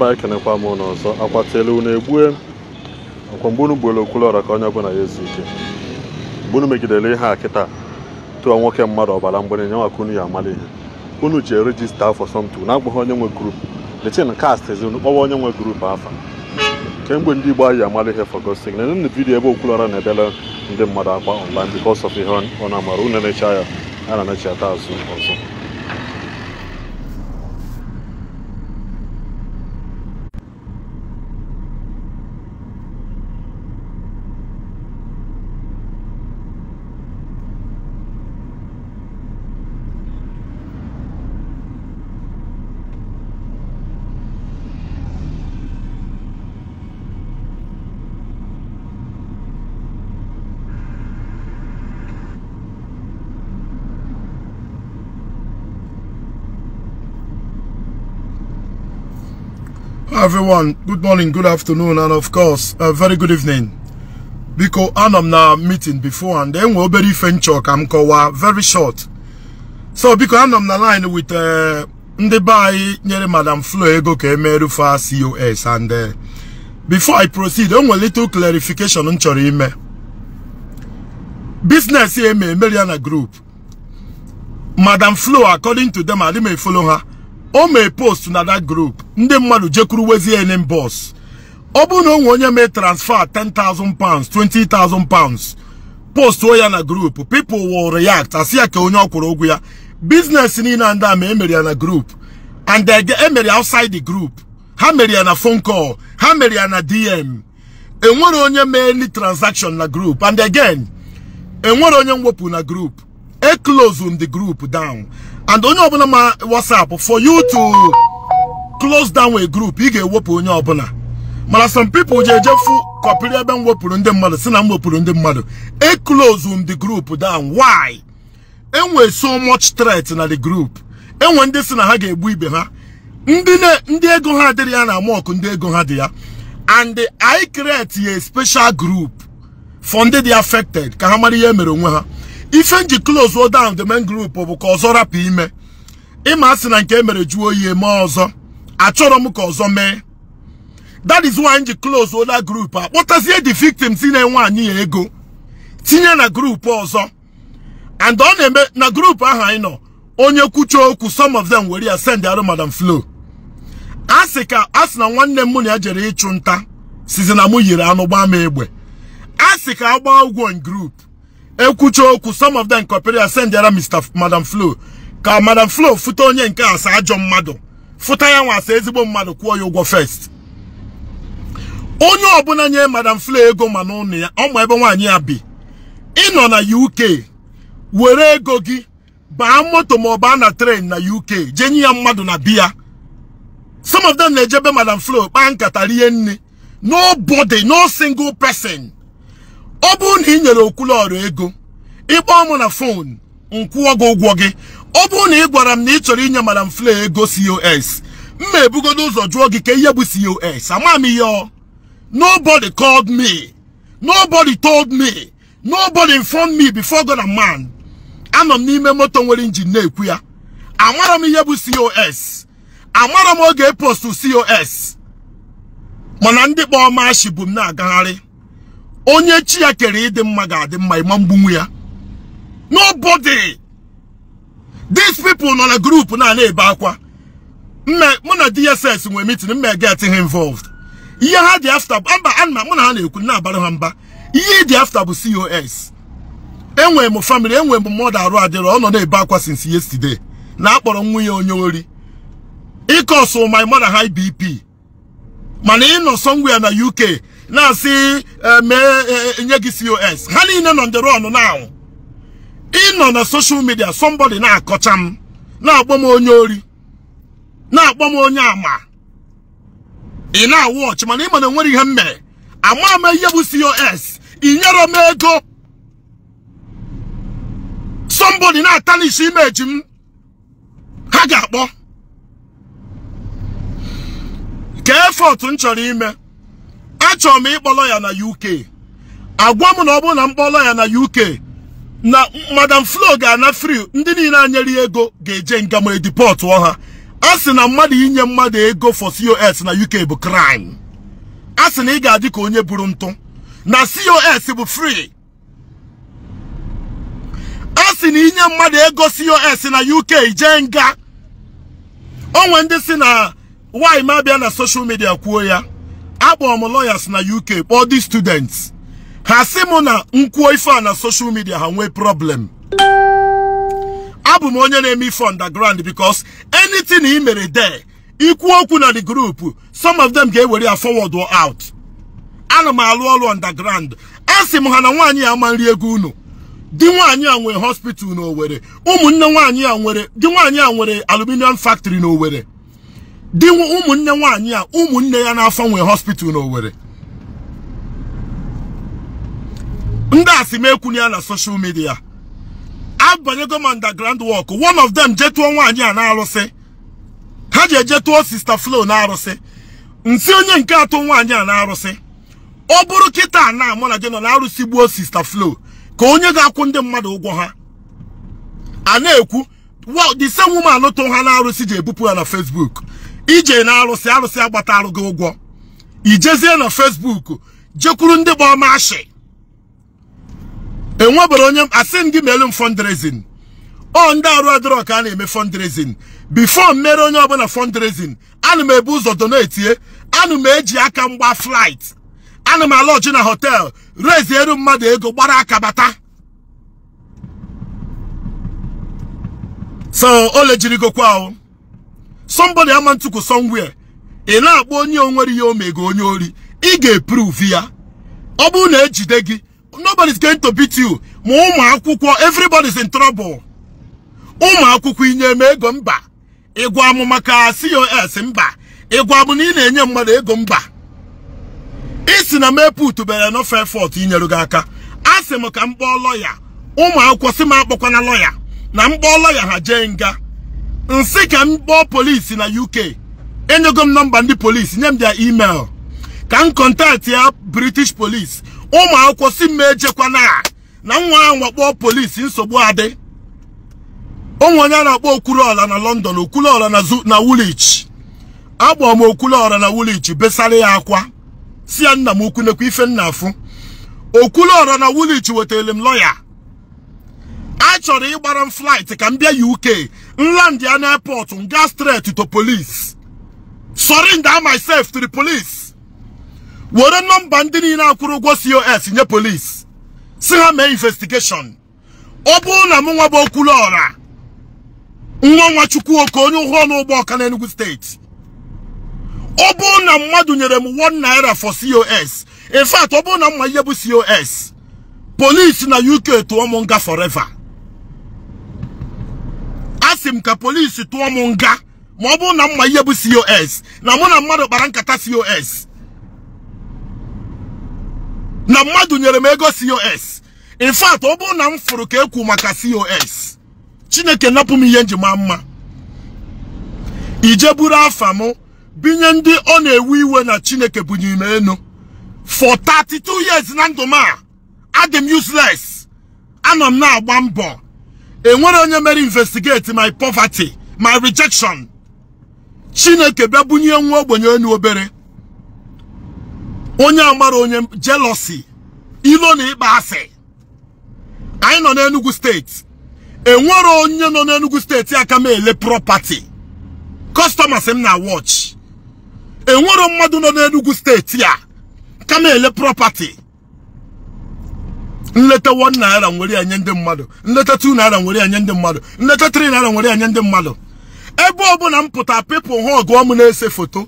Ndeba kenekwa m n'ọzọ akwatelu na-egbue akwa mbunu gbolo Okwuluora ka onye ọbụla ya ezike bunu megidele ihe a kịta tụọ nwoke mmadụ ọbara mgbere nyanwa kunu ya amala ihe unu ji register for something na agbụghị onye nwe group the chain cast is unu kpọwa onye nwe group afa kemgbe ndị Igbo ya amala ihe for God's sake na ndị video ebe Okwuluora na-ebele ndị mmadụ akwa online because of ihe ọ na-amara unu na-echa ya a na-echeta azụ ọzọ. Everyone, good morning, good afternoon, and of course, a very good evening. Because I'm na meeting before and then we'll be very short. So because I'm na line with Ndi near Madam Flo Ego Kemerufa COS and before I proceed, I'm a little clarification on Chorime. Business here Meliana Group. Madam Flo, according to them, I may follow her. O may post na that group. Nde mmadu jekuru wezi enem boss. Obu no wonye may transfer 10,000 pounds, 20,000 pounds. Post oya na group. People will react. Asiya ke onyo okuro oguya. Business ni na anda me emeri na group. And they get emeri outside the group. Ha meri na phone call. Ha meri na DM. Enwero onye me any transaction na group. And again, enwero onye mwopu na group. E close the group down. And onye obuna ma WhatsApp for you to close down a group, you get wopu onye obuna. Mala some people jefu kopiri ebe nwopuru ndị mmadụ si na mwopuru ndị mmadụ. E close the group down. Why? Enwe so much threat na the group. Enwe ndị si na ha ga-egbu ibe ha. Ndị ego ha adịrị ya na amọkụ ndị ego ha dị ya. And I create a special group for ndị dị affected ka ha mara ihe mere onwe ha. If you close down the main group of Kozora Pime, Imasina and Kemere Juoye Mozo, Achoromu Kozome. That is why you close that group. What has here the victims in 1 year ago? Tinya na group also. And on na group I know. Onye kucho some of them will send the Madam Flo. Asika asna one name money ajere chunta. Sizinamu yira no ba mebwe. Asika aba ugwo group. Ekucho some of them cooperate send there Madam Flo. Ka Madam Flo futa onye nke asa ajo mmadu. Futa ya nwa asa ezigbo mmadu kwuo ya ụgwọ first. Onye ọbụla nye Madam Flo ego manụnụ ya, ọmụ ebe nwaanyị ya bi. Ịnọ na UK, were ego gị, baa moto ma ọ baa na train na UK, jenye ya mmadu na biya. Some of them na-ejebe Madam Flo, kpaa nkata rie nni. Nobody, no single person. Obu ni nyere Okwuluora ego. Ịkpọ mụ na phone, nkwụọ gị ụgwọ gị. Obu na ị gwara m na ị chọrọ inye Madam Flo ego COS. Mma ebugodo ụzọ jụọ gị ka ihe bụ COS. Ama m ihe. Nobody called me. Nobody told me. Nobody informed me before God and man. Anọ m n'ime moto nwere engine na-ekwu ya. Amara m ihe bụ COS. Amara m oge post COS. Mana ndị kpọọ mashi bụ m na-agagharị. Onye chi ya kere ịdị mma ga-adị mma ịma mgbunwu ya. Nobody. These people nọ na group na-ebe akwa. Mụ na DSS nwe meeting mme get him involved. Ihe ha dị after mụ na ha na-ekwu na-abara ha mba. Ihe dị after bụ COS. Enwe m family, enwe m mmadụ arụ adịrọ, ọ nọ na-ebe akwa since yesterday. Na akpọrọ nwunye onye ori. Ịkọsụ my mother high BP. Mana ị nọ somewhere na UK. Na si nye gị COS. Ha niile nọ ndịrọ ọnụ now. Ị nọ na social media, somebody na-akọcha m. Na-akpọ m onye ori. Na-akpọ m onye ama. Ị na-watch mana ị mana nwere ihe m mere. Ama ihe bụ COS. Ị nyere m ego. Somebody na-atanish image m. Ha ga-akpọ. Ka effort m chọrọ ime. Achọrọ m ịkpọlọ ya na UK. Agwa m na ọ bụrụ na mkpọlọ ya na UK na Madam Flo ga na free ndị niile anyere ego ga-eje nga ma deport ha. Asị na mmadụ inye mmadụ ego for COS na UK bụ crime. Asị na ị ga-adị ka onye buru ntụ. Na COS bụ free. Asị na inye mmadụ ego COS na UK jee nga. Onwe ndị si na why ma bịa na social media kwuo ya. Akpọrọ m lawyers na UK all these students. Ha sị mụ na nkwuo ife a na social media ha nwee problem. Abụ m onye na-eme ife underground because anything he mere there, ikwu okwu na the group, some of them ga-ewere ya forward or out. Ana m alụ ọrụ underground. Asị m ha na nwaanyị ya ama nri ego unu. Di nwaanyị a nwere hospital n'Owerri. Ụmụnne nwaanyị a nwere, di nwaanyị a nwere aluminium factory n'Owerri. Di ụmụnne nwaanyị a, ụmụnne ya n'afọ nwere hospital n'Owerri. Ndị asị m ekwu ya na social media. Abanyego m underground work. One of them jetuo nwaanyị a na-arụsị. Ha jetuo Sister Flo na-arụsị. Nsi onye nke atọ nwaanyị a na-arụsị. Ọ bụrụ kịta na mụ na gị nọ na-arụsị gbuo Sister Flo ka onye ga-akwụ ndị mmadụ ụgwọ ha. A na-ekwu the same woman to ha na-arụsị ji ebupụ ya na Facebook. Ije na-arụsị agbata arụ gị ụgwọ. Ijezie na Facebook jekwuru ndị gba ọmaashị. Enwebere onye asị ndị melu fundraising. O ndị arụ adịrọ ka a na-eme fundraising. Before mere onye ọbụla fundraising, ana m ebu ụzọ donate, ana m eji aka mgba flight, ana m alọji na hotel, raise eru mmadụ ego gbara aka bata. So ole jiri gokwa o. Somebody amantuku somewhere. Ị na-akpọ onye onwere ya omego onye ori. Ị ga-eprove ya. Ọ bụrụ na ejide gị, nobody's going to beat you. Ma ụmụ akwụkwọ, everybody's in trouble. Ụmụ akwụkwọ inye m ego mba. Ịgwa m maka COS mba. Ịgwa m na ị na-enye mmadụ ego mba. Isi na meput bere no fair fault inyere gị aka. Asị m ka m kpọọ lawyer. Ụmụ akwụkwọ si m akpọkwana lawyer. Na m kpọọ lawyer ha jee nga. Nsị ka m kpọọ polisi na UK. Enyego m nọmba ndị polisi, nye m dia email. Ka m contact ya British police. Ụmụ akwụkwọ si m ejekwa na nwa ahụ kpọọ polisi nsogbu adị. Onwe onye na-akpọ Okwuluora na London, Okwuluora na Woolwich. Akpọ m Okwuluora na Woolwich besara ya akwa. Si ya nna m ukwu nekwa ife nna afụ. Okwuluora na Woolwich wetele m lawyer. A chọrọ ịgbara m flight ka m bịa UK. Land ya na airport, nga straight to police. Surrender myself to the police. Were nọmba ndị niile akwụrụ ụgwọ COS nye police. Si ha mee investigation. Ọ bụrụ na m nwa bụ Okwuluora, nwa Chukwu oke onye ụhọ n'ụgbọ ọka na Enugu steeti. Ọ bụrụ na mmadụ nyere m 1 naira for COS. In fact, ọ bụrụ na mma ihe bụ COS, police na UK tụọ m nga forever. Asị m ka police tụọ m nga ma ọ bụrụ na mma ihe bụ COS, na mụ na mmadụ kpara nkata COS. Na mmadụ nyere m ego COS. In fact, ọ bụrụ na m fụrụ ka ekwu maka COS, Chineke napụ m ihe njima mma. Ije buru afa m binye ndị ọ na-ewe iwe na Chineke bunye ime enu. For 32 years na ndụ m a, adị m useless. Anọ m na-agba mbọ. Enwere onye mere investigate my poverty, my rejection. Chineke bịa bunye nwa ogbenye enu obere. Onye amara onye jealousy, ilo na ịkpa asị. Anyị nọ n'Enugu steeti. Enwere onye nọ n'Enugu steeti aka m ele property. Customers m na watch. Enwere mmadụ nọ n'Enugu steeti a ka m ele property. Nleta 1 naira nwere anye ndị mmadụ. Nleta 2 naira nwere anye ndị mmadụ. Nleta 3 naira nwere anye ndị mmadụ. Ebe ọbụla m pụta people hụ ọgụ ọmụ na-ese foto.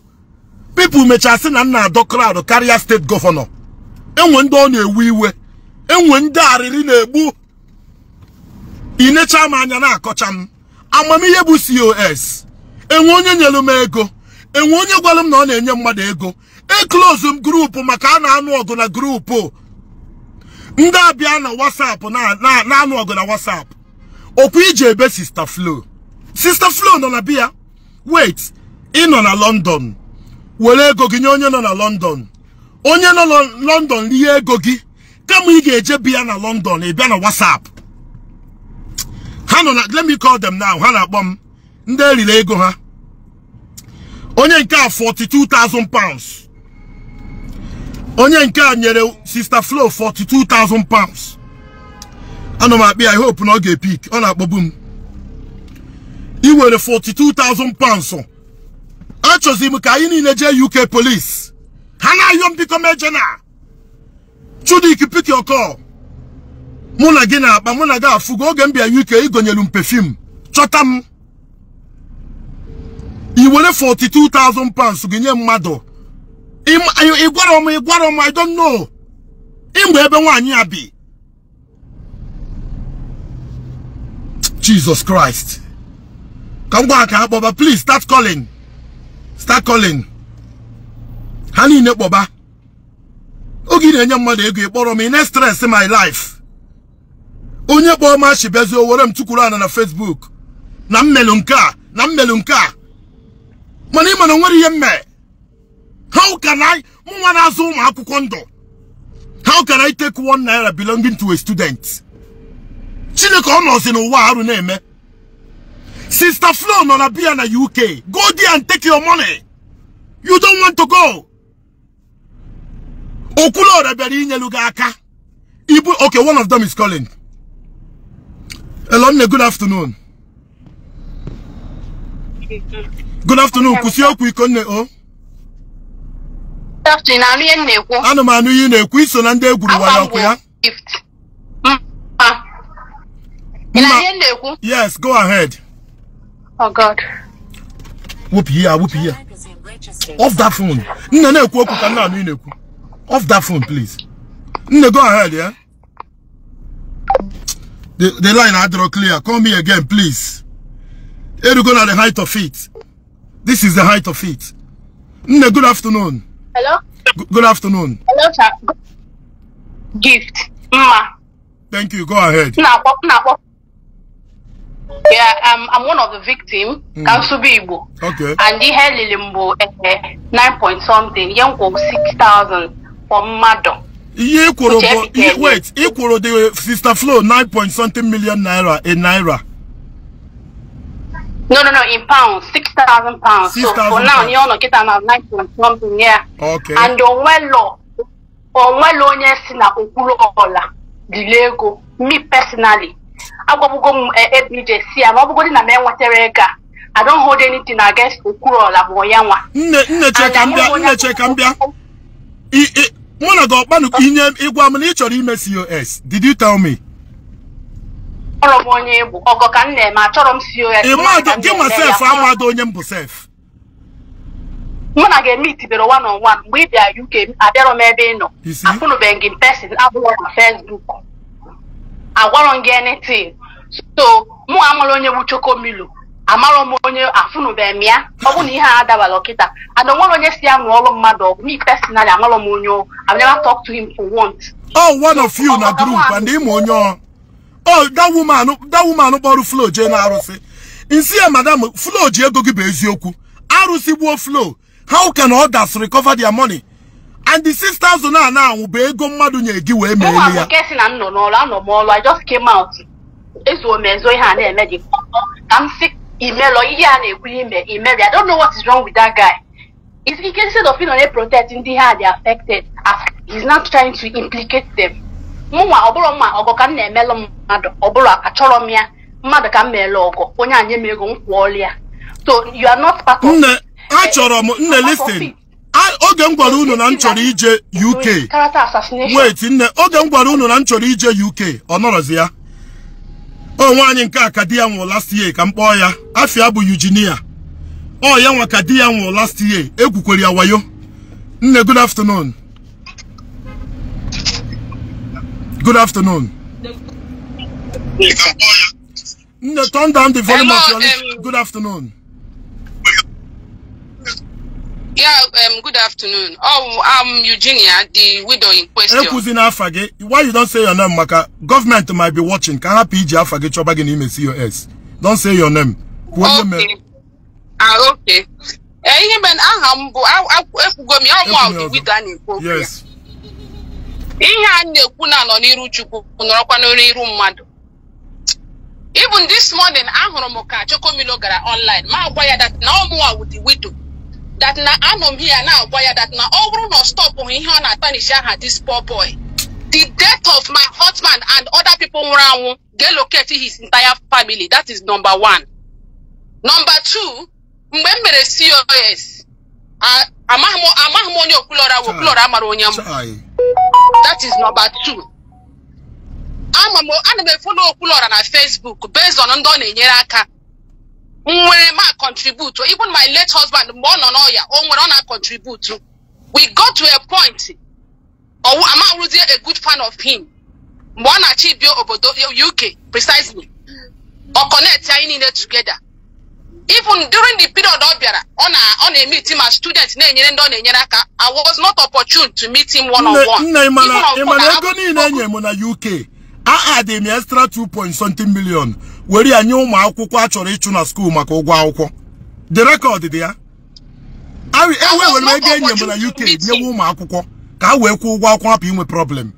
People mechasị na nna adọ crowd karịa steeti gọvanọ. Enwe ndị ọ na-ewe iwe. Enwe ndị arịrị na-egbu. Inecha m anya na-akọcha m. Amamihe bụ COS. Enwe onye nyelu m ego. Enwe onye gwara m na ọ na-enye mmadụ ego. Close m group maka a na-anụ ọgụ na group. Ndị abịa na WhatsApp na-anụ ọgụ na WhatsApp. Okwu ije ebe Sister Flo. Sister Flo nọ na bịa. Wait, ị nọ na London. Were ego gị nye onye nọ na London. Onye nọ na London rie ego gị. Kama ị ga-eje bịa na London, ị bịa na WhatsApp. Ha nọ na, let me call them now. Ha na-akpọ m. Ndị eriri ego ha. Onye nke a 42,000 pounds. Onye nke a nyere Sister Flo 42,000 pounds. Ano ma I hope no get pick. On akpobum. He were 42,000 pounds. So. Achozi mu ka yini neje UK police. Hana yom biko mejena. Chudi ki pick your call. Muna gina ba muna ga fugo oge mbia UK igonyelu perfume. Chotam. He were 42,000 pounds ginye mmado. Igwarom I don't know. Imbe ebe nwanyi abi. Jesus Christ. Come back, Baba. Please start calling. Start calling. Honey, ne Baba. Ogi ne mother ego borrow me next stress in my life. Onye bo ma shibezo worem tukurana na Facebook. Na melunka. Mani mana nwere yemme. How can I mwana zo ma akukondo? How can I take 1 naira belonging to a student? Sister Flo no be in the UK. Go there and take your money. You don't want to go. Okwuluora Ndigbo. Okay, one of them is calling. Hello, good afternoon. Good afternoon. Kusio kuikonne o. Ano manu yine kuiso nande eguru wala kuya. Yes, go ahead. Oh God. Whoop here. Off that phone. Off that phone, please. Go ahead, yeah. The line I draw clear. Call me again, please. You're going at the height of it. This is the height of it. Good afternoon. Hello? Good afternoon. Hello, sir. Gift. Thank you. Go ahead. Yeah, I'm one of the victims. Ndi Igbo. Okay. And the hell limbo 9 point something. Young 6,000 for Mado. Wait, equal the Sister Flo 9 point something million naira in naira. No, in pounds, 6,000 pounds. 6, so for now, you know, get about 9 point something, yeah. Okay. And on well, yes, na Okwuluora Ndigbo. Me personally, I don't hold anything against Okwuluora Moyanwa. Did you tell me? Give myself when I get meet the one-on-one with the UK, I don't know. I'm going to be in person. I go on Facebook. I won't get anything. So, mo amalonya wuchoko milu. Amalo monye afunu bemia. Obuni ha adawa lokita. I don't want to see am all mado. Me personally, amalo monyo. I've never talked to him for once. Oh, one of you na group and him monyo. Oh, that woman no boru flow jena arose. Insia madam flow je go gibe ezioku. Aruse wo flow. How can others recover their money? And the 6,000 now will be go madu nye gi we me ya. I just came out. Eso mezo ha na eme di. I'm sick email or iya na ekwu email. I don't know what is wrong with that guy. If he can instead of protecting the how they affected, he's not trying to implicate them. Mwa oboro ma ogo kan na emelo mmadụ oboro achoro mia mmadụ ka mmelo ogo onye anye mego nkwuolia. So you are not part of achoro m listen. Oge m gwara unu na nchoro ije UK. Wait, oge m gwara unu na nchoro ije UK. Onorozi ya. O nwanyi nke akadi ya nwo last year ka mkpọ ya. Afia bụ Eugenia. O ya nwa kadi ya nwo last year. Egwukwere ya wayo. Good afternoon. Good afternoon. Turn down the volume of your list. Good afternoon. Yeah, good afternoon. Oh, I'm Eugenia, the widow in question. Why you don't say your name, Maka? Government might be watching. Can I PG Afage Chobagin email COS? Don't say your name. Okay. Okay. Yes. Even this morning, I heard Chokomilo gara online. My boy that no more with the widow. that na anom here now boy that na over no stop on here na tarnish her this poor boy. The death of my husband and other people around get located his entire family. That is number one. Number two, when mere COS, that is number two. I'm follow Okwuluora on Facebook based on Ndone Nyeraka. When I contribute, even my late husband, contribute. We got to a point. I'm already a good fan of him. One achieve UK precisely. Or connect together. Even during the period of on a meeting as student, I was not opportune to meet him one-on-one. UK. I add an extra 2.something million. Where you knew my akwụkwọ school maka ụgwọ akwụkwọ. The record there. I will make any UK nye ụmụ akwụkwọ ka wee kwụ ụgwọ akwụkwọ hapụ inwe problem.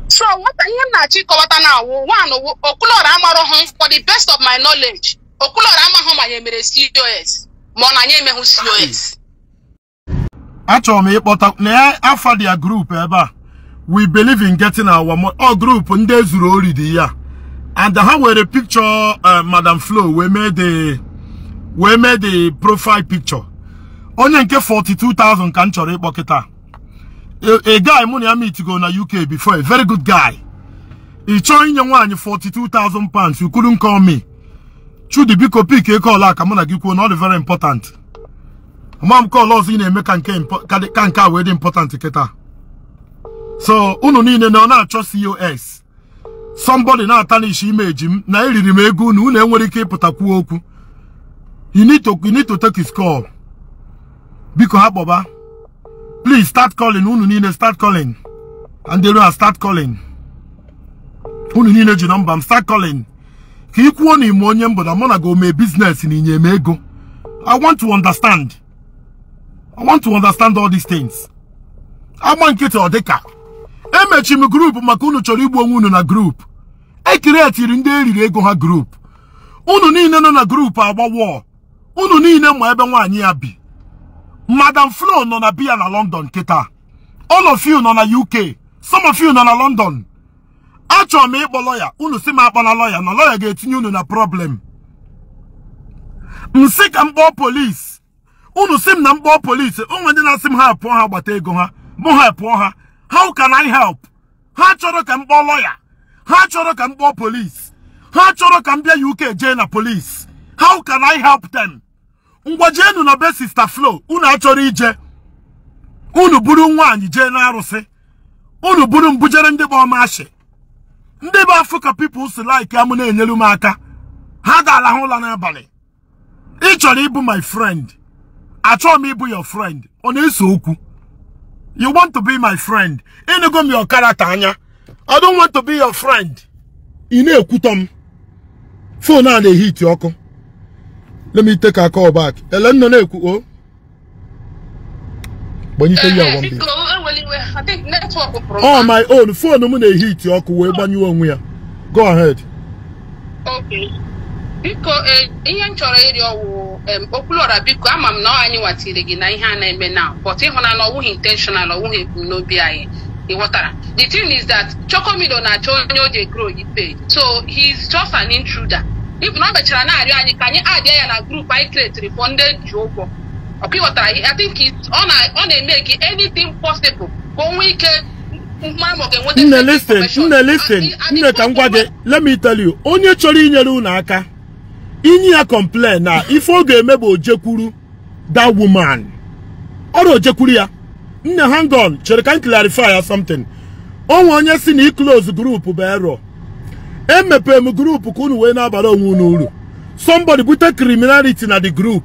So what I am not now, one Okwuluora amarohon for the best of my knowledge. Okwuluora amahom ayemere COS. Mona nyeme hu COS. Actually me but na after their group eba. We believe in getting our group and they zero already here. And how were the picture Madam Flo we made the profile picture. Only get 42,000 kanchore boketa. A guy money I meet to go na UK before, a very good guy. He joined your one 42,000 pounds. You couldn't call me. Should the big copy call like I'm gonna give you not very important. Mom call us in a mekan can very important keta. So uno ni no na trust COS. Somebody na tarnish image him na iri me egu nu na enwere ike pụtakwu okwu. You need to take his call. Biko ha boba. Please start calling. Unu nine start calling. And they will start calling. Unu nine ji number start calling. Ki ikwu ni mo onye mboda mo na go me business ni nye me ego. I want to understand. I want to understand all these things. I want to odeka. Emechi mi group maka unu chọrọ igbu onwe unu na group. E create ndị eriri ego ha group. Unu niile nọ na group agbawo. Unu niile ma ebe nwaanyị ya bi. Madam Flo nọ na bia na London kita. All of you nọ na UK. Some of you nọ na London. Achọ m ịkpọ lawyer. Unu si m akpọ na lawyer. Na lawyer ga-etinye unu na problem. Msi ka mkpọ police. Unu si m na mkpọ police. Onwe ndị na-asị m ha pụọ ha gbata ego ha. Mụ ha pụọ ha. How can I help? Ha chọrọ ka mkpọ lawyer. Ha chọrọ ka mkpọ police. Ha chọrọ ka mbịa UK jee na police. How can I help them? Ngwajenu na be Sister Flo. Unu achọrọ ije. Unu buru nwaanyị jee na arụsị. Unu buru mbujere ndị bụ ọmashi. Ndị bụ Africa people si like ya mụ na-enyelu m aka. Ha ga-ala hụ ụla n'abalị. Ị chọrọ ịbụ my friend. Achọrọ m ịbụ your friend. Ọ na-eso okwu. You want to be my friend. Inugo mi your character anya. I don't want to be your friend. Ine ekutom. Phone na dey hit yoko. Let me take a call back. Ellen no eku o. When you tell you one bit. I think network will provide. Oh my own phone no dey hit yoko we banyu onwe. Go ahead. Okay. Because ihe nchọrọ ịrịọ wụ Okwuluora biko ama m na anyị watire gị na ihe a na-eme now but ịhụna na ọwụghị intentional ọwụghị ebumnobi anyị ịghọtara. The thing is that Chokomido na-achọ onye o ji grow yi page so he's just an intruder. If na mechara na-arịọ anyị ka anyị add ya na group anyị create for ndị ji ụgwọ ọkụ ịghọtara. I think ọ na-eme gị anything possible ka o nwee ike. Let me tell you, onye chọrọ inyere unu aka inye ya complain na if o ga-eme bụ ojekwuru that woman ọrụ ojekwuru ya. Nne hang on, chere ka clarify something. Onwe onye si na close group bụ error. Emepe m group ka unu wee na-abara onwe unu uru. Somebody bute criminality na the group.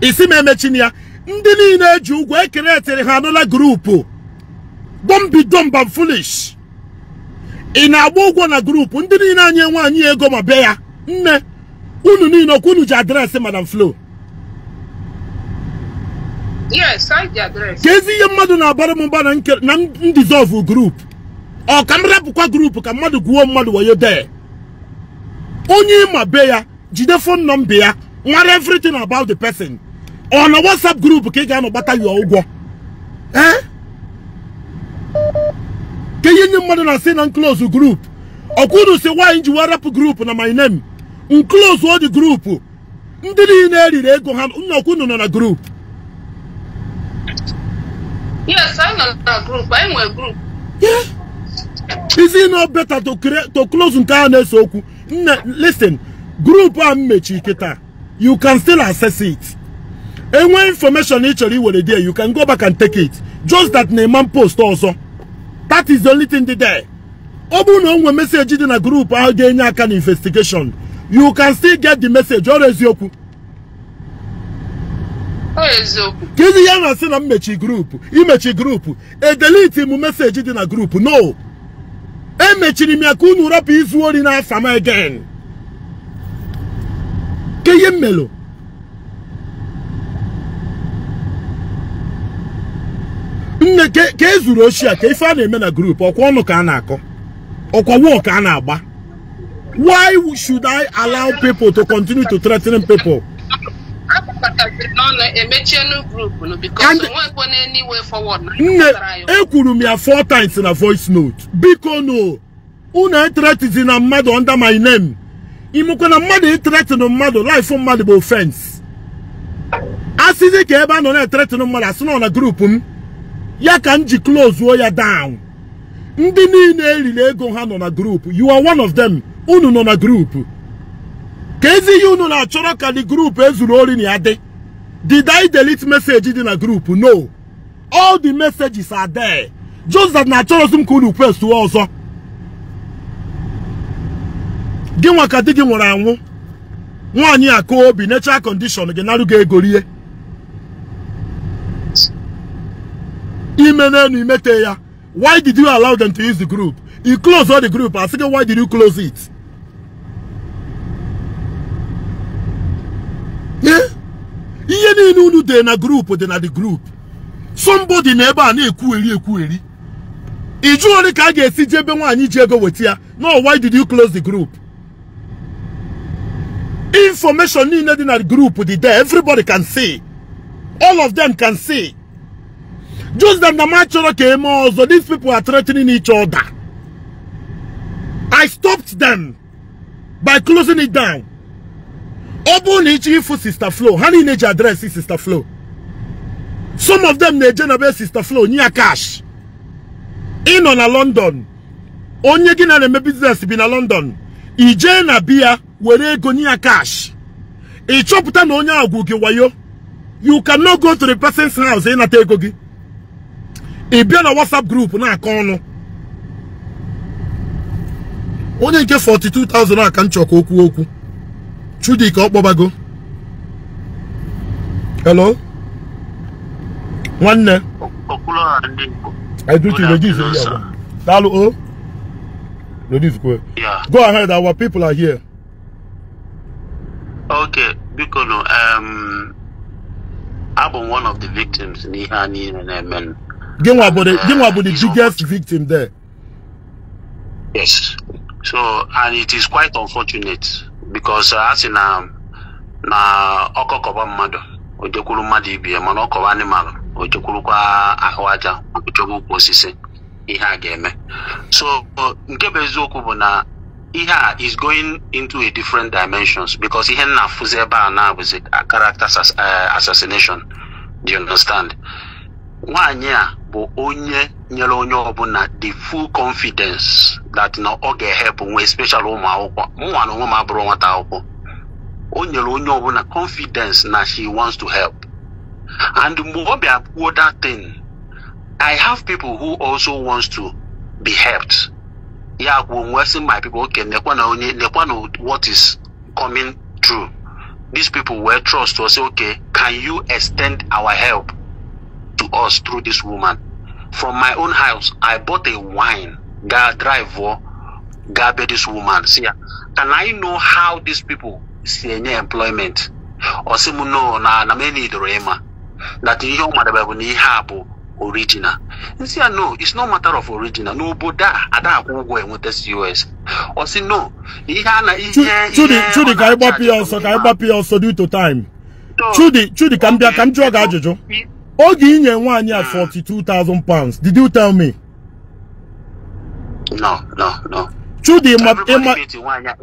Isi m emechini ya. Ndị niile eji ụgwọ ekeretere ha anọla group. Don't be dumb and foolish. In a ụgwọ na group, ndị niile anye nwaanyị ego ma be ya. Nne, unu niile kwunu ji address Madam Flo. Yes, I the address. Kezi ihe mmadụ na-abara m mba na dissolve group. Ọ ka m rapụkwa group ka mmadụ gwuo mmadụ wayo there. Onye ma be ya, jide phone number ya, What everything about the person. On a WhatsApp group, okay, gonna battle your ugo. Eh? Can you mother and say unclose the group? Or could you say why you were up group na my name? Unclose all the group. Ndiri go hand no na group. Yes, I'm not a group. I'm a group. Yeah. Is it not better to close soku? Listen, group you can still access it. And when information actually were there, you can go back and take it. Just that name post also. That is the only thing there. Obu no message in a group how they can investigation. You can still get the message. Or is yoku? Kizi yana sina mechi group. Imechi group. E delete mu message in a group. No. E mechi ni miakunu rapi izuori na fama again. Keye melo. Nne ke zuru oshia ke ifa na-eme na group okwa onu ka na akọ okwa wo ka na agba. Why should I allow people to continue to threaten people? Ekwuru me 4 times in a voice note. Biko no. Una threaten na mmadụ under my name. Imuko na mmadụ threaten mmadụ life mmadụ bụ offense. Asizi ke ebe no na threaten mmadụ asị na group m. Ya ka nji close o ya down. Ndị niile eriri ego ha nọ na group. You are one of them. Unu nọ na group. Kezi unu na achọrọ ka the group ezuru ori ni ade. Did I delete message in a group? No. All the messages are there. Just that na achọrọ sum ka unu press to also. Ginwa ka digi nwere anwụ. Nwaanyị akọ obi natural condition gị narụ ga egorie. Why did you allow them to use the group? You close all the group. I said, why did you close it? Yeah? You they na group or they na the group. Somebody never na ekwueri. Iju only ka ga esi jebe nwanyi jego wetia. No, why did you close the group? Information needed in the group there. Everybody can see. All of them can see. Just that the mature came also, these people are threatening each other. I stopped them by closing it down. Obu Ishi for Sister Flo. Honey nature address is Sister Flo. Some of them nature Sister Flo near cash. In on a London. Onye gina na business bin a London. Ije na bia were go near cash. E choputa no onya agwu gi wayo. You cannot go to the person's house in a tegogi. E bia na WhatsApp group na akonu. Onye nke 42,000 aka nchoko okwu. Chudi ka okpobago. Hello? One. Okwuluora Ndigbo. I do to reduce it. Dalu reduce go. Yeah. Go ahead, our people are here. Okay, because I'm one of the victims in Ihani and Amen. Give me about the biggest victim there. Yes. So, and it is quite unfortunate because as in na okokoba mmadu ojekuru mmadu ibe mana okoba animal ojekuru kwa ahwaja ojogu osisi ihe a ga-eme. So nke bụ eziokwu bụ na ihe a is going into a different dimensions because ihe na fuze ebe a na bụ a character assassination. Do you understand? Nwanyị a bụ onye nyere onye ọbụla the full confidence that na ọ ga-help nwe special ụmụ akwụkwọ. Mụnwa na onwe m abụrụ nwata akwụkwọ. O nyere onye ọbụla confidence na she wants to help. And mgbe ọ bịa kwuo that thing, I have people who also wants to be helped. Yeah, when my people, okay, what is coming through. These people were trust to say, okay, can you extend our help to us through this woman? From my own house, I bought a wine, drive for this woman. See, can I know how these people see any employment? Or say no, na many the rema that you madaba ni habo original. You see, no, it's not matter of original. No, but that I don't go and with the US. Or say no. Chudi, can I also due to time? Chudi, come jog ajojo. Ogi inye one year 42,000 pounds. Did you tell me? No. Chudi,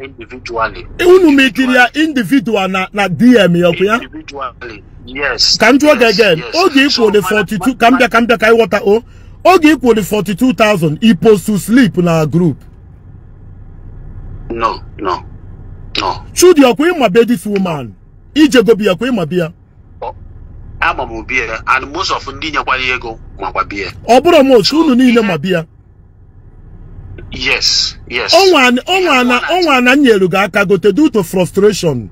individually. Unu mekiria individual na DM yokuya. Individually. Yes. Can you again? Yes. Ogi equal the 42. Kambia kai water o. Ogi equal the 42,000. He supposed to sleep in our group. No. Chudi okwe ma be this woman. Ije go be okwe ma bia. I'm a mobile, and most of the Niaquariego, Mabia. Obro mo unu niile ma bia. Yes. Onwa nyelu ga aka go to due to frustration.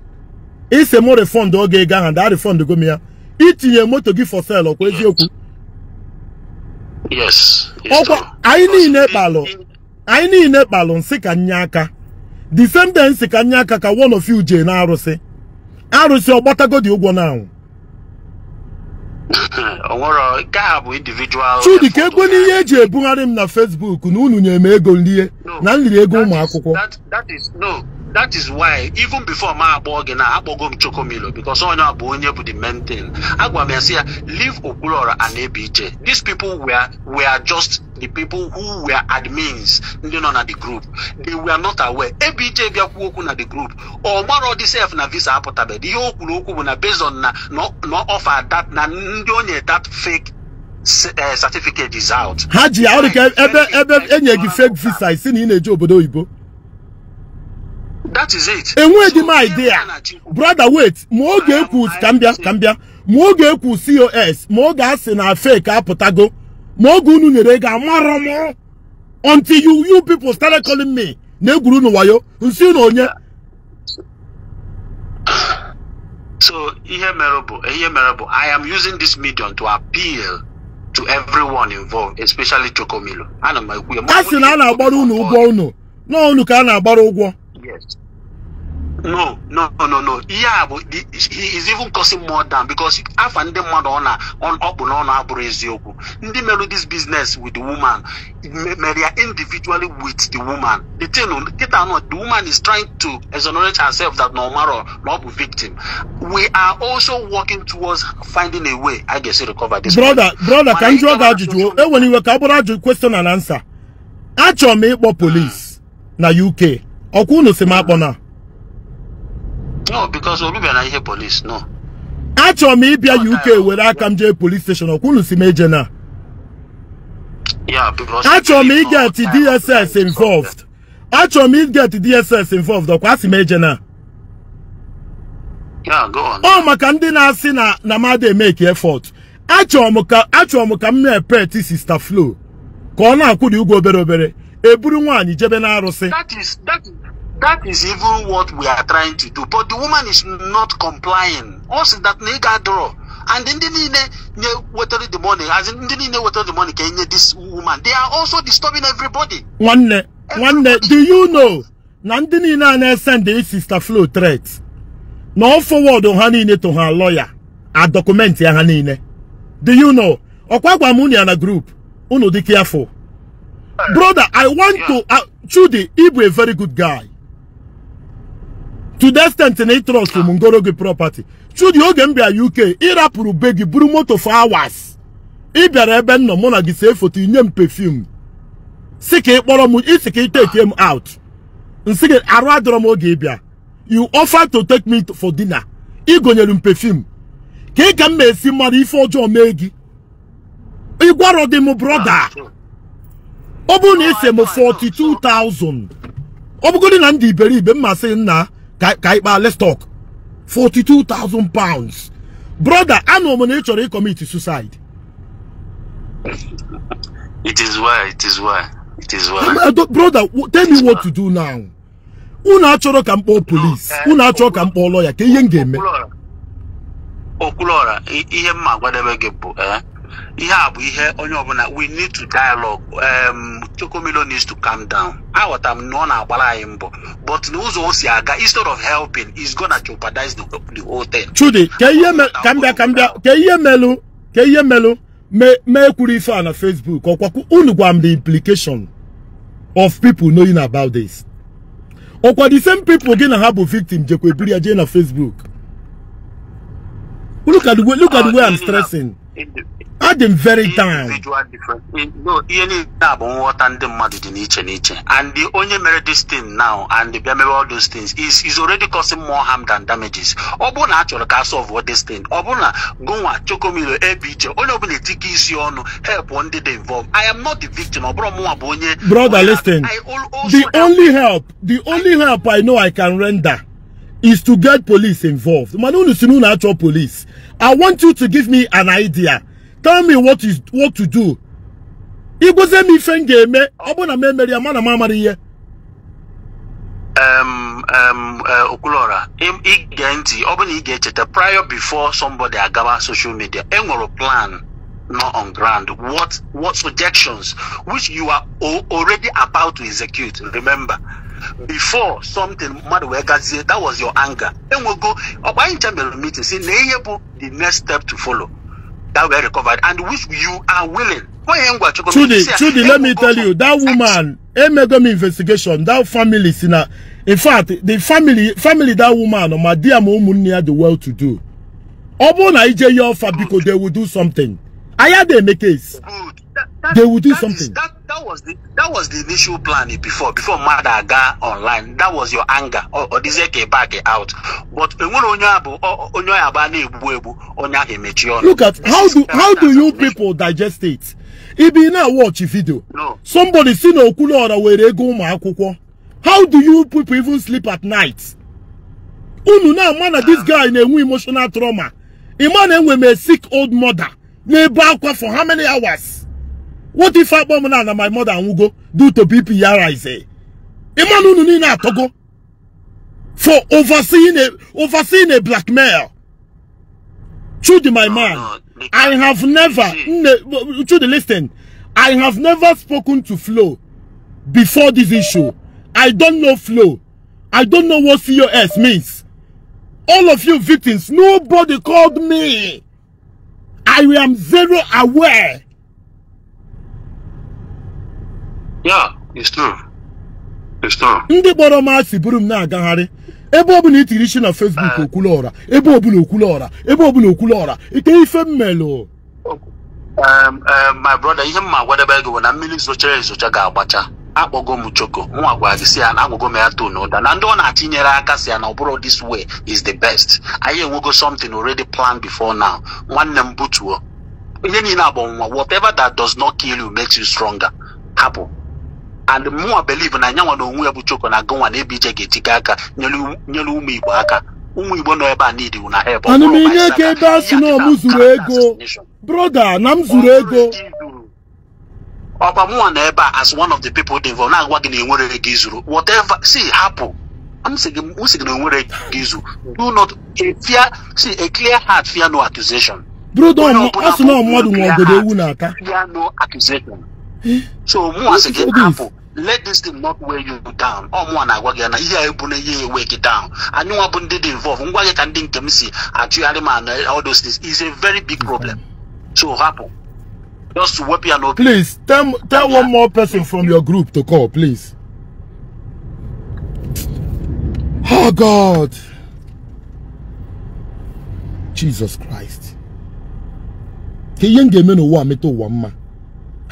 Ise mo refund oge ga and that refund go mia. Itinye moto gi for sale okwa eziokwu. Yes. Okwa anyị niile kpalụ nsị ka nya aka. The same day nsị ka nya aka ka one of you je na arụsị. Arụsị ọgbatago dị ụgwọ na. Individual. Chudi ka ego n'ihe eji ebugharị m na Facebook na unu nye m ego nlie na nliri ego ụmụ akwụkwọ. That is why even before my abogi na abogom chokomilo because onye abonye bu the main thing. Agwa me say leave Okwuluora and ABJ. These people were just the people who were admins na the group. They were not aware. ABJ bia ku okwu na the group. Or maro di self na visa apotabe. The okwu bu na based on na no offer that na ndi onye that fake certificate is out. Haji awrike ebe enye gi fake visa isi na eje obodo oyibo. That is it. And where the my idea? Brother, wait. Moge equals Cambia. Moge equals COS. Moge as in a fake apotago. Mogu nurega maramo. Until you people started calling me. Neguru no wayo. So here merable. I am using this medium to appeal to everyone involved, especially Chokomilo. That's in Anna Baru no Bono. No, look Anna Baru. Yes. No. Yeah, but he is even causing more damage because I find them on this business with the woman, individually with the woman. The woman is trying to exonerate herself that no matter not be victim. We are also working towards finding a way. I guess to recover this. Brother, can you go when you were covered question and answer? Actually, me police na UK. Okuno se mapona. No, because Olubia na here police, no. Actually, maybe UK where I come to police station. Okuno se major na. Yeah, because actually me get the DSS involved. Okwasi major na. Yeah, go on. Oh, makandi na si na made make effort. Actually, muka me pet sister flow. Kona akudi ugo bere. Eburu nwanyị jebe na arụsị. That is even what we are trying to do, but the woman is not complying. Also, that nigga draw, and then they water the money. As in, they water the money. Can this woman? They are also disturbing everybody. One day. Do you know? Nandini na send the sister flow threats. No forward on hanine to her lawyer. A document ya hanine. Do you know? Okwagwa muni na group. Uno di careful. Brother, I want to Chudi Igbo a very good guy. To the extent in trust to Mungorogi property. Chudi Ogembia UK, Irapuru begi Brumoto for hours. Ibere eben no mona gi say for to nyem perfume. Sike boromu isike take him out. Nsike aradromo gebia. You offer to take me for dinner. Igonyelum perfume. Ke kam me si mari for jo megi. Igwaro de mo brother. Obu is 42,000. Obu go na Ndi Igbo ma say na let's talk. 42,000 pounds. Brother, I know when you commit suicide. It is why. Brother, tell me what to do now. Una choro kampo police. Una choro kampo lawyer. Ke yenge me. Okwuluora, ihe mma gwadebe gị bụ we need to dialogue. Chokomilo needs to calm down. But instead of helping, he's gonna jeopardize the whole thing. Chudi, me kurifa on Facebook or the implication of people knowing about this. Or the same people gonna have a victim Jekwe Briaje on Facebook. Look at the way I'm stressing. At them very time. No, you need what and the mud in each and the only merit this thing now and the all those things is already causing more harm than damages. Obona actually can solve what this thing. Obona Goma Chokomilo ABJ only open a tiki no help one day they involved. I am not the victim of brother, listen. The only help I know I can render is to get police involved. Actual police. I want you to give me an idea. Tell me what to do. It was a me fenge me. Abona me meria mana mama here. Okwuluora, igenti, obani igete prior before somebody agaba social media. Engoro plan not on ground. What suggestions which you are already about to execute? Remember, before something that was your anger. Then we'll go by internal meeting. See, the next step to follow. That were recovered and which you are willing. Trudy, let me tell you, that woman, investigation, that family, in fact, the family that woman, my dear mom, near the well to do. Obona ije your offer because they will do something. I had them a case. They will do something. That was the initial plan before Mother got online. That was your anger or this back out. But look at how do you people digest it? If you now watch a video, no. Somebody seen Okwuluora where they go ma. How do you people even sleep at night? Man, this guy in a emotional trauma. A man with a sick old mother. For how many hours? What if I bomb and my mother and go do to PPR? I say, Emmanuel Nina Togo for overseeing a blackmail. Trudy, my man, I have never. Trudy, listen. I have never spoken to Flo before this issue. I don't know Flo. I don't know what COS means. All of you victims, nobody called me. I am zero aware. Yeah, it's true. It's true. Ndi boro ma siburum na agahari. Ebe obu na itirishi na Facebook Okwuluora. Ebe obu na Okwuluora. Ebe obu na Okwuluora. Ike ife mmelo. My brother, ihe ma whatever go na mmiri socha ga agbacha. Akpogo mu choko. Nwa gwa gi si ana agwogo me ato no da. Na ndo na atinyere aka si ana oburo this way is the best. Aye enwego something already planned before now. Nwanne mbutuo. Ihe ni na abonwa whatever that does not kill you makes you stronger. Happen. And the more I believe in Anyawa no Webu Choko na go and ABJ Getikaka, Nyelu Igbo aka, Igbo no eba need you na help. And me nyeke dasu no muzurego. Brother, namzurego. Opa mu na eba as one of the people involved na wagin enwere gizuru. Whatever see happen. I'm saying enwere gizu. Do not fear, see a clear heart fear no accusation. Brother, asu no madu ngogodo ewu na aka. Fear no accusation. So once again, Apple, let this thing not weigh you down. Or one I work and here wake it down. I know I did involve. Why can think see actually man all those things is a very big problem. So Apple, just to whip your please tell one more person from your group to call, please. Oh God, Jesus Christ.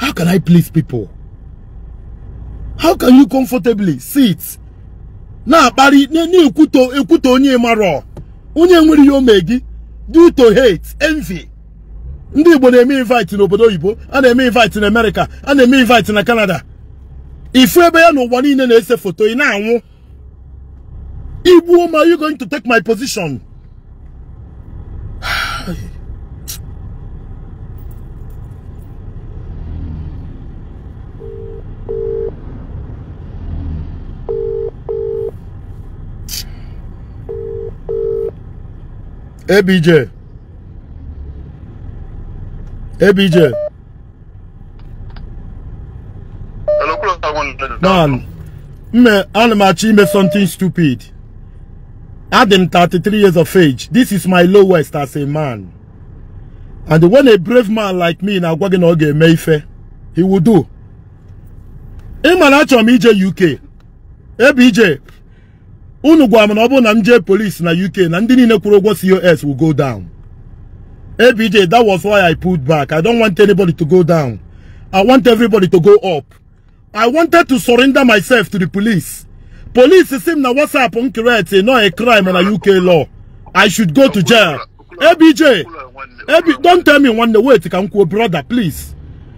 How can I please people? How can you comfortably sit? Na bari ni ekuto onye maro. Onye nwere yo megi due to hate, envy. Ndi Igbo na-eme invite n'obodo Oyibo, a na-eme invite in America, a na-eme invite na Canada. Ifu ebe ya n'ụwa niile na-ese foto ị na-anwụ. Igbo, are you going to take my position? ABJ. Man, I'm achieving something stupid. I'm 33 years of age. This is my lowest as a man. And when a brave man like me na agwa gị na ọ ga-eme ife, he will do. Ịma na achọrọ m ije UK. ABJ, unu gwa m na ọ bụ na m jee police na UK na ndị niile kwụrụ ụgwọ COS will go down. ABJ, that was why I pulled back. I don't want anybody to go down. I want everybody to go up. I wanted to surrender myself to the police. Police is saying na WhatsApp on correct, not a crime on a UK law. I should go to jail. ABJ, don't tell me one the way to come, brother, please.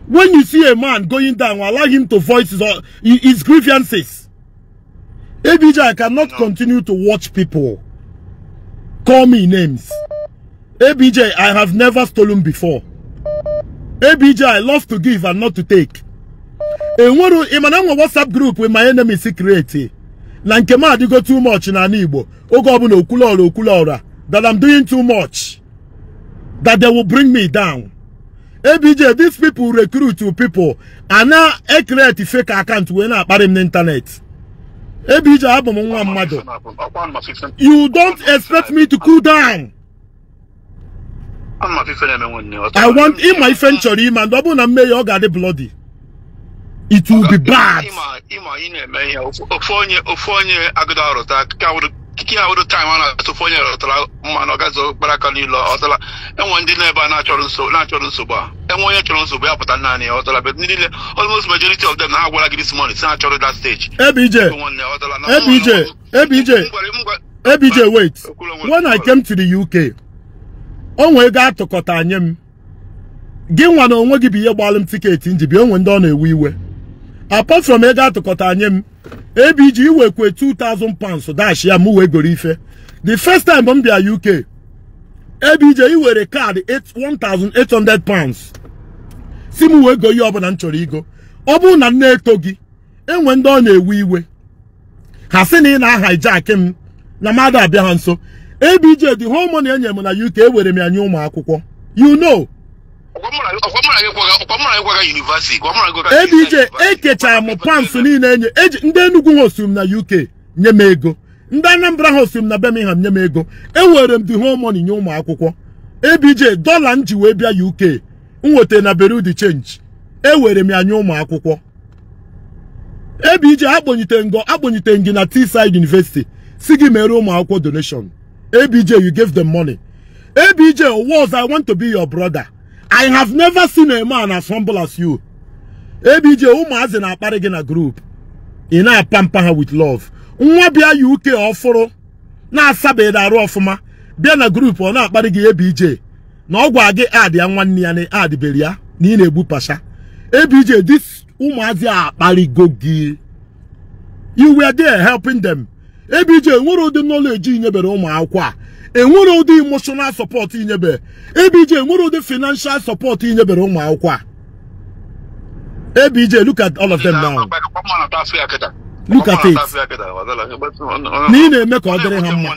When you see a man going down, allow him to voice his grievances. ABJ, I cannot continue to watch people call me names. ABJ, I have never stolen before. ABJ, I love to give and not to take. In a WhatsApp group with my enemy secret. Nankema they go too much in Ndi Igbo. Okwuluora, that I'm doing too much. That they will bring me down. ABJ, these people recruit to people and now create a fake account when I buy in the internet. ABJ, you don't expect me to cool down. I want in my century, man, double and may you got bloody. It will be bad. Almost majority of them now will give this money. That stage. ABJ, wait. When I came to the UK, on we got to Kotanyem. Give one on what give you a ballum ticket in the beyond when done a wee way. Apart from Ega to Kotanyem, ABG work with £2,000, so that's ya move gorife. The first time on the UK, ABG you were a card £1,800. Simu we go yob and chorigo. Obu na ne togi. And when done a wee way. Hasini na hijack him. Namada Bihanso. ABJ, the whole money in the UK where me a new mark. You know. ABJ, ekecha mo pansuni nenye. Nde nugu hosum na UK nyemego. Nda Anambra hosum na Birmingham nyemego. Ewere the whole money nyoma akwụkwọ. ABJ dollar nji we bia UK. Nwote na beru the change. Ewere me anyoma akwụkwọ. ABJ abonyite ngi na Teesside University. Sigi mere ụmụ akwụkwọ donation. ABJ, you gave them money. ABJ, was I want to be your brother. I have never seen a man as humble as you. ABJ, umazi na akpari gị na group. Ina pamper her with love. Nwa bia UK oforo. Na asabe da arụ ọfụma. Bia na group ọ na akpari gị ABJ. Na ọgwa gị add ya nwanne ya na add beria. Ni na egbu pasha. ABJ, this umazi akpari go gị. You were there helping them. ABJ, nwere ụdị knowledge inyebere ụmụ akwụkwọ a. Nwere ụdị emotional support inyebere. ABJ, nwere ụdị financial support inyebere ụmụ akwụkwọ a. ABJ, look at all of them now. Look at it. Ni na-eme ka ọ dịrị ha mma.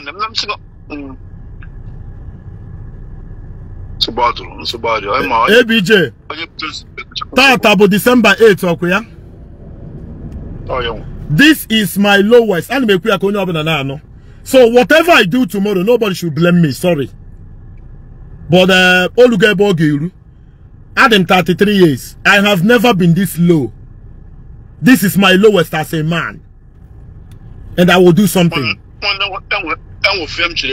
ABJ, tata bụ December 8 ọkụ ya. This is my lowest. So whatever I do tomorrow, nobody should blame me. Sorry. But Adam 33 years. I have never been this low. This is my lowest as a man. And I will do something. ABJ,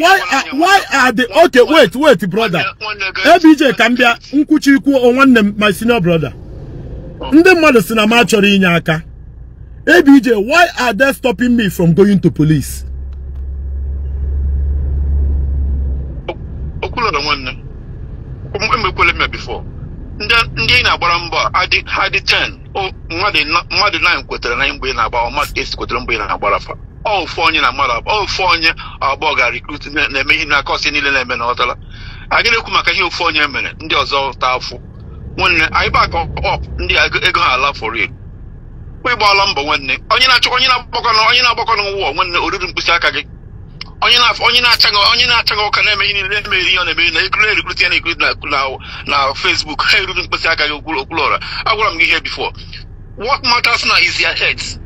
why are the okay? Wait, brother. ABJ can be Nkuchiku or one my senior brother. Nde mother cinema chori nyaka. ABJ, why are they stopping me from going to police? Before. Ndi na agbara mbọ adi 10 mmadụ 9 kwetere na mgbe na agba mmadụ 8 kwetere mgbe na agbara fa ọ fọ onye na mmadụ ọ fọ onye abụọ ga recruit na-eme ihe na kosi niile na-eme na ọtala agịrị ekwu maka ihe ofu onye mere ndị ọzọ taa afụ nwanne anyị back up ndị ego ha ala for real we gbala mbọ nwanne onye na-agbakọ n'ụwa nwanne oriri mkpịsị aka gị onye na-achaghị ụka na-eme ihe niile na-eme ihe ọ na-eme na recruit ya na Facebook ha eruru mkpịsị aka gị Okwuluora agwara m gị ihe before. What matters now is their heads.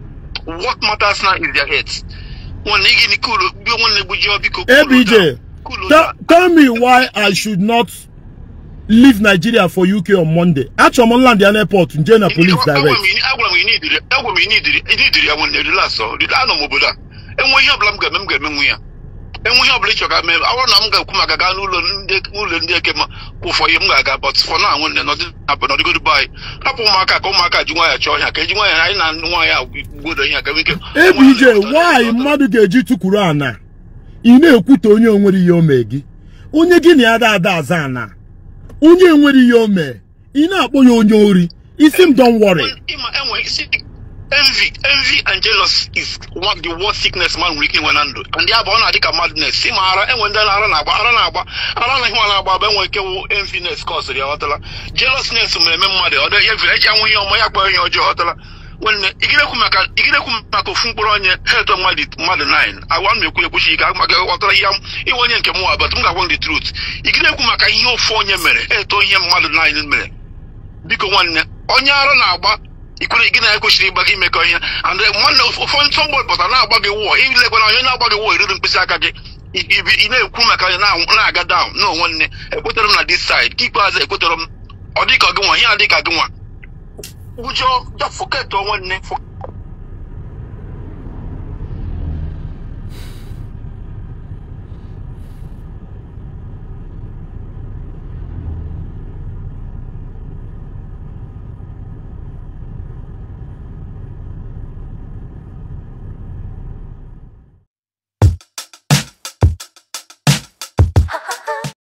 What matters now is their heads. ABJ, tell me why I should not leave Nigeria for UK on Monday. At Land airport in Jena police direct. But for now, when nothing happened, not goodbye. ABJ, why Madugeji to Kurana? Ine Kutonyo Wuri Yomegi. Onye gini ada zana. Onye Wuri Yome. Ina Boyo Nyori. Isim, don't worry. Envy and jealous is one of the worst sickness man we can handle. And they are born a madness. Simara and when they are enviness cause the hotel. Jealousness to my mother, or the when Igrekumako Funkuronia head of Mother 9. I want me to push Yam, it won't come more, but I want the truth. Igrekumaka, you 4 years, Mother 9 in me. Because one Onyara. You couldn't get a question about him, and one of somebody, but I'm not about the war. Even like when I'm not about the war, you didn't Pisaka. If you know Kumaka now, I got down. No one, I put them on this side. Keep us, I put them, or they can go on here, they can go on. Would you just forget to one name for